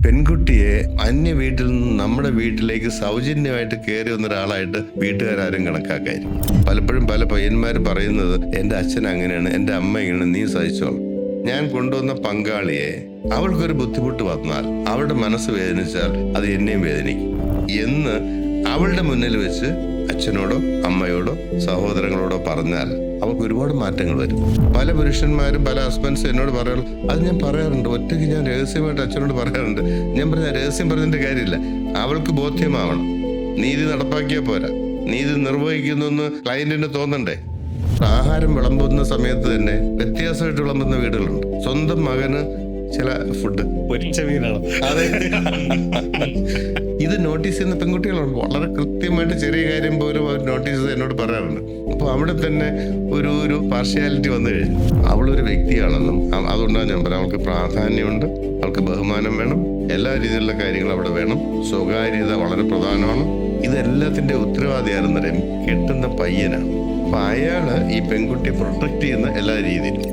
പെൺകുട്ടിയെ അന്യ വീട്ടിൽ നിന്ന് നമ്മുടെ വീട്ടിലേക്ക് സൗജന്യമായിട്ട് കയറി വന്ന ഒരാളായിട്ട് വീട്ടുകാരും കണക്കാക്കായിരിക്കും. പലപ്പോഴും പല പയ്യന്മാർ പറയുന്നത് എൻ്റെ അച്ഛൻ അങ്ങനെയാണ്, എൻ്റെ അമ്മ ഇങ്ങനെയാണ്, നീ സഹിച്ചോളാം. ഞാൻ കൊണ്ടുവന്ന പങ്കാളിയെ അവൾക്കൊരു ബുദ്ധിമുട്ട് വന്നാൽ, അവളുടെ മനസ്സ് വേദനിച്ചാൽ അത് എന്നെയും വേദനിക്കും എന്ന് അവളുടെ മുന്നിൽ വെച്ച് അച്ഛനോടോ അമ്മയോടോ സഹോദരങ്ങളോടോ പറഞ്ഞാൽ അവർക്ക് ഒരുപാട് മാറ്റങ്ങൾ വരും. പല പുരുഷന്മാരും പല ഹസ്ബൻഡ്സ് എന്നോട് പറയാറ്, അത് ഞാൻ പറയാറുണ്ട്, ഒറ്റയ്ക്ക് ഞാൻ രഹസ്യമായിട്ട് അച്ഛനോട് പറയാറുണ്ട്. ഞാൻ പറഞ്ഞ രഹസ്യം പറഞ്ഞതിന്റെ കാര്യമില്ല, അവൾക്ക് ബോധ്യമാവണം. നീതി നടപ്പാക്കിയാൽ പോരാ, നീതി നിർവഹിക്കുന്നു ക്ലയന്റിന് തോന്നണ്ടേ. ആഹാരം വിളമ്പുന്ന സമയത്ത് തന്നെ വ്യത്യാസമായിട്ട് വിളമ്പുന്ന വീടുകളുണ്ട്. സ്വന്തം മകന് ചില ഫുഡ് അതെ, ഇത് നോട്ടീസ് ചെയ്യുന്ന പെൺകുട്ടികളുണ്ട്. വളരെ കൃത്യമായിട്ട് ചെറിയ കാര്യം പോലും അവർ നോട്ടീസ് എന്നോട് പറയാറുണ്ട്. അപ്പോൾ അവിടെ തന്നെ ഒരു പാർഷ്യാലിറ്റി വന്നു കഴിഞ്ഞു. അവളൊരു വ്യക്തിയാണെന്നും അതുകൊണ്ടാണ് ഞാൻ പറയാം, അവൾക്ക് പ്രാധാന്യമുണ്ട്, അവൾക്ക് ബഹുമാനം വേണം, എല്ലാ രീതിയിലുള്ള കാര്യങ്ങളും അവിടെ വേണം. സ്വകാര്യത വളരെ പ്രധാനമാണ്. ഇതെല്ലാത്തിന്റെ ഉത്തരവാദി ആരെന്നറിയാം, കെട്ടുന്ന പയ്യനാണ്. അപ്പൊ അയാള് ഈ പെൺകുട്ടിയെ പ്രൊട്ടക്ട് ചെയ്യുന്ന എല്ലാ രീതിയിലും